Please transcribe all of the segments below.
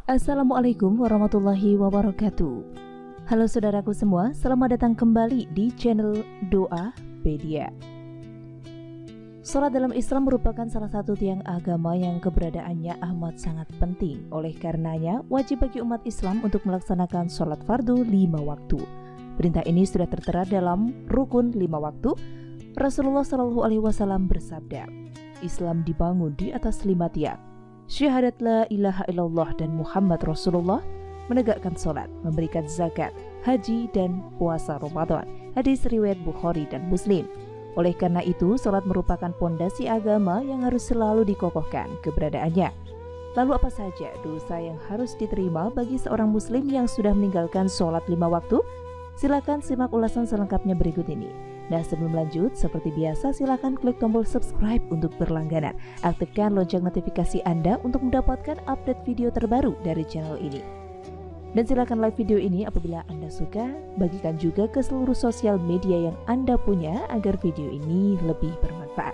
Assalamualaikum warahmatullahi wabarakatuh. Halo saudaraku semua, selamat datang kembali di channel Doa Pedia. Salat dalam Islam merupakan salah satu tiang agama yang keberadaannya amat sangat penting. Oleh karenanya, wajib bagi umat Islam untuk melaksanakan salat fardu 5 waktu. Perintah ini sudah tertera dalam rukun 5 waktu. Rasulullah SAW bersabda, Islam dibangun di atas 5 tiang. Syahadat la ilaha illallah dan Muhammad Rasulullah, menegakkan sholat, memberikan zakat, haji, dan puasa Ramadan. Hadis riwayat Bukhari dan Muslim. Oleh karena itu, sholat merupakan pondasi agama yang harus selalu dikokohkan keberadaannya. Lalu apa saja dosa yang harus diterima bagi seorang muslim yang sudah meninggalkan sholat 5 waktu? Silakan simak ulasan selengkapnya berikut ini. Nah, sebelum lanjut, seperti biasa silakan klik tombol subscribe untuk berlangganan. Aktifkan lonceng notifikasi Anda untuk mendapatkan update video terbaru dari channel ini. Dan silakan like video ini apabila Anda suka, bagikan juga ke seluruh sosial media yang Anda punya agar video ini lebih bermanfaat.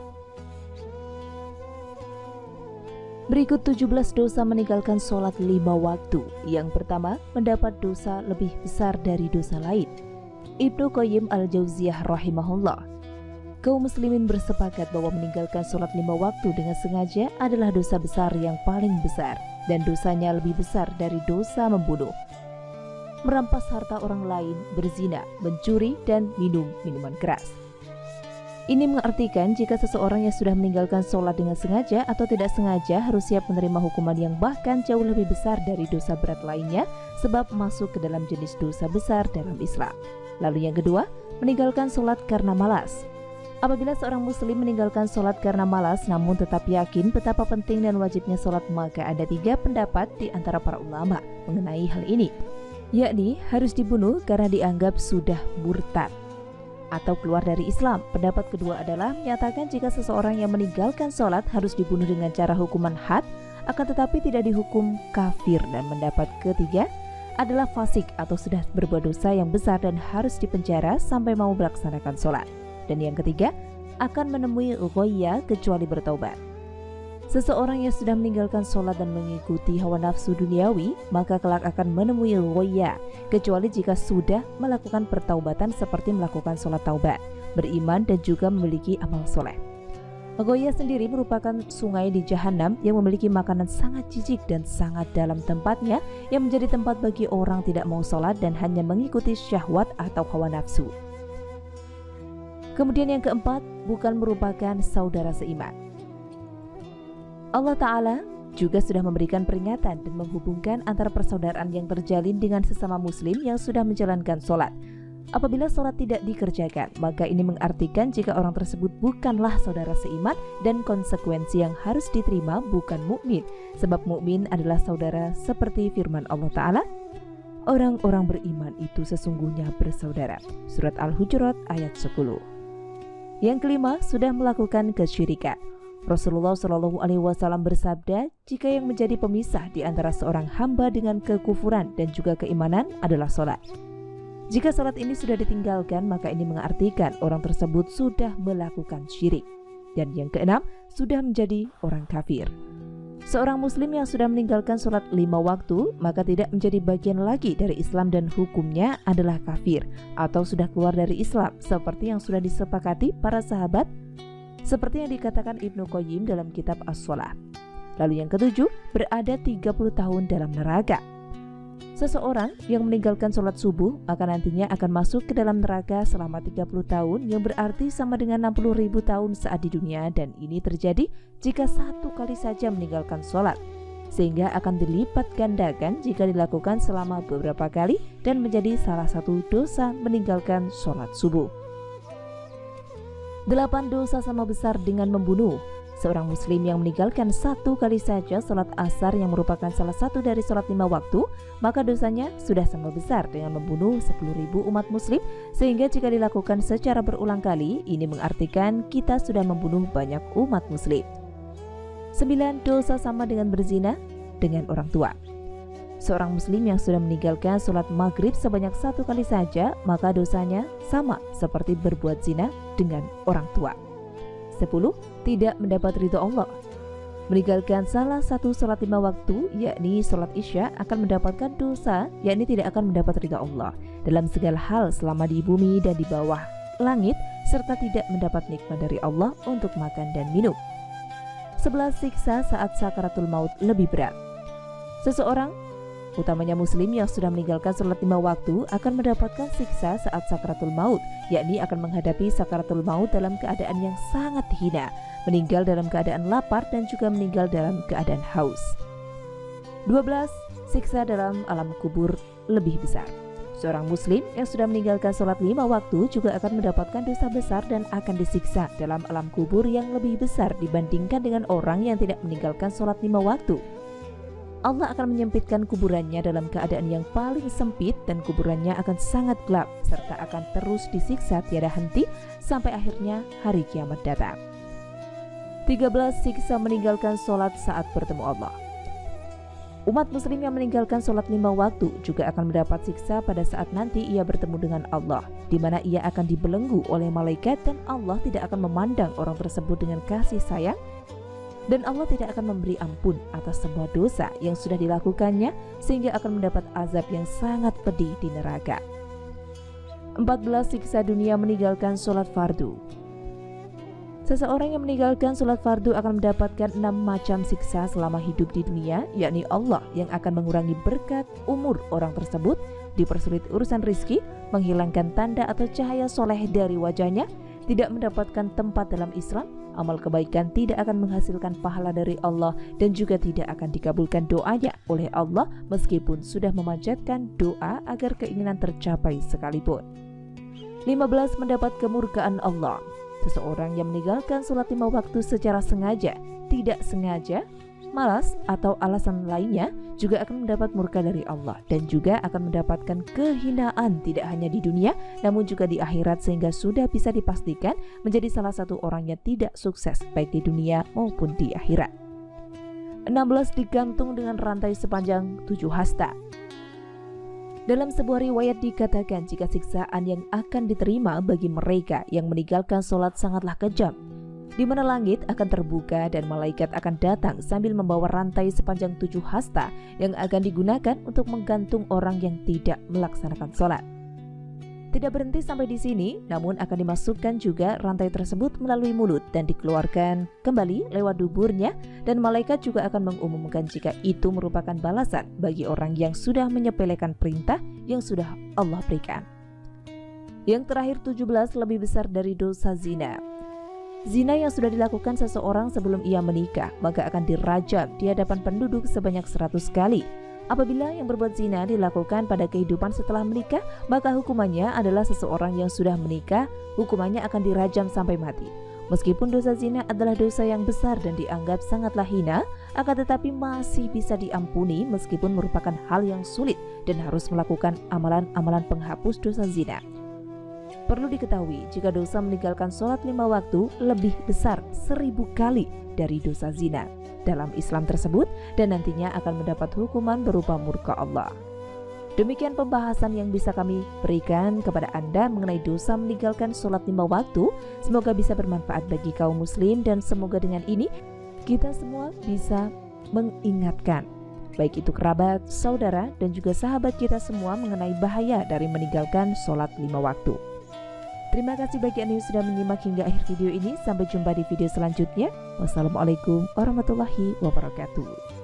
Berikut 17 dosa meninggalkan sholat 5 waktu. Yang pertama, mendapat dosa lebih besar dari dosa lain. Ibnu Qayyim al-Jauziyah rahimahullah. Kaum muslimin bersepakat bahwa meninggalkan sholat 5 waktu dengan sengaja adalah dosa besar yang paling besar, dan dosanya lebih besar dari dosa membunuh, merampas harta orang lain, berzina, mencuri, dan minum minuman keras. Ini mengartikan jika seseorang yang sudah meninggalkan sholat dengan sengaja atau tidak sengaja harus siap menerima hukuman yang bahkan jauh lebih besar dari dosa berat lainnya, sebab masuk ke dalam jenis dosa besar dalam Islam. Lalu yang kedua, meninggalkan sholat karena malas. Apabila seorang muslim meninggalkan sholat karena malas namun tetap yakin betapa penting dan wajibnya sholat, maka ada 3 pendapat di antara para ulama mengenai hal ini, yakni harus dibunuh karena dianggap sudah murtad atau keluar dari Islam. Pendapat kedua adalah menyatakan jika seseorang yang meninggalkan sholat harus dibunuh dengan cara hukuman had, akan tetapi tidak dihukum kafir. Dan pendapat ketiga adalah fasik atau sudah berbuat dosa yang besar dan harus dipenjara sampai mau melaksanakan sholat. Dan yang ketiga, akan menemui ghoya kecuali bertaubat. Seseorang yang sudah meninggalkan sholat dan mengikuti hawa nafsu duniawi, maka kelak akan menemui ghoya, kecuali jika sudah melakukan pertaubatan seperti melakukan sholat taubat, beriman, dan juga memiliki amal soleh. Ghoya sendiri merupakan sungai di Jahanam yang memiliki makanan sangat jijik dan sangat dalam tempatnya, yang menjadi tempat bagi orang tidak mau sholat dan hanya mengikuti syahwat atau hawa nafsu. Kemudian yang keempat, bukan merupakan saudara seiman. Allah Ta'ala juga sudah memberikan peringatan dan menghubungkan antara persaudaraan yang terjalin dengan sesama muslim yang sudah menjalankan sholat. Apabila sholat tidak dikerjakan, maka ini mengartikan jika orang tersebut bukanlah saudara seiman, dan konsekuensi yang harus diterima bukan mukmin, sebab mukmin adalah saudara seperti firman Allah Ta'ala, orang-orang beriman itu sesungguhnya bersaudara. Surat Al-Hujurat ayat 10. Yang kelima, sudah melakukan kesyirikan. Rasulullah SAW bersabda, jika yang menjadi pemisah di antara seorang hamba dengan kekufuran dan juga keimanan adalah sholat. Jika salat ini sudah ditinggalkan, maka ini mengartikan orang tersebut sudah melakukan syirik. Dan yang keenam, sudah menjadi orang kafir. Seorang muslim yang sudah meninggalkan salat 5 waktu, maka tidak menjadi bagian lagi dari Islam dan hukumnya adalah kafir atau sudah keluar dari Islam, seperti yang sudah disepakati para sahabat, seperti yang dikatakan Ibnu Qayyim dalam kitab As-Shalah. Lalu yang ketujuh, berada 30 tahun dalam neraka. Seseorang yang meninggalkan sholat subuh maka nantinya akan masuk ke dalam neraka selama 30 tahun, yang berarti sama dengan 60.000 tahun saat di dunia, dan ini terjadi jika 1 kali saja meninggalkan sholat, sehingga akan dilipat gandakan jika dilakukan selama beberapa kali dan menjadi salah satu dosa meninggalkan sholat subuh. 8 dosa sama besar dengan membunuh. Seorang muslim yang meninggalkan 1 kali saja sholat asar yang merupakan salah satu dari sholat 5 waktu, maka dosanya sudah sama besar dengan membunuh 10.000 umat muslim, sehingga jika dilakukan secara berulang kali, ini mengartikan kita sudah membunuh banyak umat muslim. 9 dosa sama dengan berzina dengan orang tua. Seorang muslim yang sudah meninggalkan sholat maghrib sebanyak 1 kali saja, maka dosanya sama seperti berbuat zina dengan orang tua. 10. Tidak mendapat ridho Allah. Meninggalkan salah satu sholat 5 waktu, yakni sholat isya, akan mendapatkan dosa, yakni tidak akan mendapat ridha Allah dalam segala hal selama di bumi dan di bawah langit, serta tidak mendapat nikmat dari Allah untuk makan dan minum. 11. Siksa saat sakaratul maut lebih berat. Seseorang, utamanya muslim yang sudah meninggalkan sholat 5 waktu, akan mendapatkan siksa saat sakaratul maut, yakni akan menghadapi sakaratul maut dalam keadaan yang sangat hina, meninggal dalam keadaan lapar dan juga meninggal dalam keadaan haus. 12. Siksa dalam alam kubur lebih besar. Seorang muslim yang sudah meninggalkan sholat 5 waktu juga akan mendapatkan dosa besar dan akan disiksa dalam alam kubur yang lebih besar dibandingkan dengan orang yang tidak meninggalkan sholat 5 waktu. Allah akan menyempitkan kuburannya dalam keadaan yang paling sempit dan kuburannya akan sangat gelap serta akan terus disiksa tiada henti sampai akhirnya hari kiamat datang. 13. Siksa meninggalkan sholat saat bertemu Allah. Umat muslim yang meninggalkan sholat 5 waktu juga akan mendapat siksa pada saat nanti ia bertemu dengan Allah, di mana ia akan dibelenggu oleh malaikat dan Allah tidak akan memandang orang tersebut dengan kasih sayang, dan Allah tidak akan memberi ampun atas sebuah dosa yang sudah dilakukannya sehingga akan mendapat azab yang sangat pedih di neraka. 14. Siksa dunia meninggalkan sholat fardu. Seseorang yang meninggalkan sholat fardu akan mendapatkan 6 macam siksa selama hidup di dunia, yakni Allah yang akan mengurangi berkat umur orang tersebut, dipersulit urusan rizki, menghilangkan tanda atau cahaya soleh dari wajahnya, tidak mendapatkan tempat dalam Islam, amal kebaikan tidak akan menghasilkan pahala dari Allah, dan juga tidak akan dikabulkan doanya oleh Allah meskipun sudah memanjatkan doa agar keinginan tercapai sekalipun. 15. Mendapat kemurkaan Allah. Seseorang yang meninggalkan sholat 5 waktu secara sengaja, tidak sengaja, malas, atau alasan lainnya juga akan mendapat murka dari Allah dan juga akan mendapatkan kehinaan tidak hanya di dunia namun juga di akhirat sehingga sudah bisa dipastikan menjadi salah satu orang yang tidak sukses baik di dunia maupun di akhirat. 16. Digantung dengan rantai sepanjang 7 hasta. Dalam sebuah riwayat dikatakan jika siksaan yang akan diterima bagi mereka yang meninggalkan sholat sangatlah kejam, di mana langit akan terbuka dan malaikat akan datang sambil membawa rantai sepanjang 7 hasta yang akan digunakan untuk menggantung orang yang tidak melaksanakan sholat. Tidak berhenti sampai di sini, namun akan dimasukkan juga rantai tersebut melalui mulut dan dikeluarkan kembali lewat duburnya, dan malaikat juga akan mengumumkan jika itu merupakan balasan bagi orang yang sudah menyepelekan perintah yang sudah Allah berikan. Yang terakhir 17, lebih besar dari dosa zina. Zina yang sudah dilakukan seseorang sebelum ia menikah, maka akan dirajam di hadapan penduduk sebanyak 100 kali. Apabila yang berbuat zina dilakukan pada kehidupan setelah menikah, maka hukumannya adalah seseorang yang sudah menikah, hukumannya akan dirajam sampai mati. Meskipun dosa zina adalah dosa yang besar dan dianggap sangatlah hina, akan tetapi masih bisa diampuni meskipun merupakan hal yang sulit dan harus melakukan amalan-amalan penghapus dosa zina. Perlu diketahui jika dosa meninggalkan sholat 5 waktu lebih besar 1000 kali dari dosa zina dalam Islam tersebut dan nantinya akan mendapat hukuman berupa murka Allah. Demikian pembahasan yang bisa kami berikan kepada Anda mengenai dosa meninggalkan sholat 5 waktu. Semoga bisa bermanfaat bagi kaum muslim dan semoga dengan ini kita semua bisa mengingatkan baik itu kerabat, saudara, dan juga sahabat kita semua mengenai bahaya dari meninggalkan sholat 5 waktu. Terima kasih bagi Anda yang sudah menyimak hingga akhir video ini. Sampai jumpa di video selanjutnya. Wassalamualaikum warahmatullahi wabarakatuh.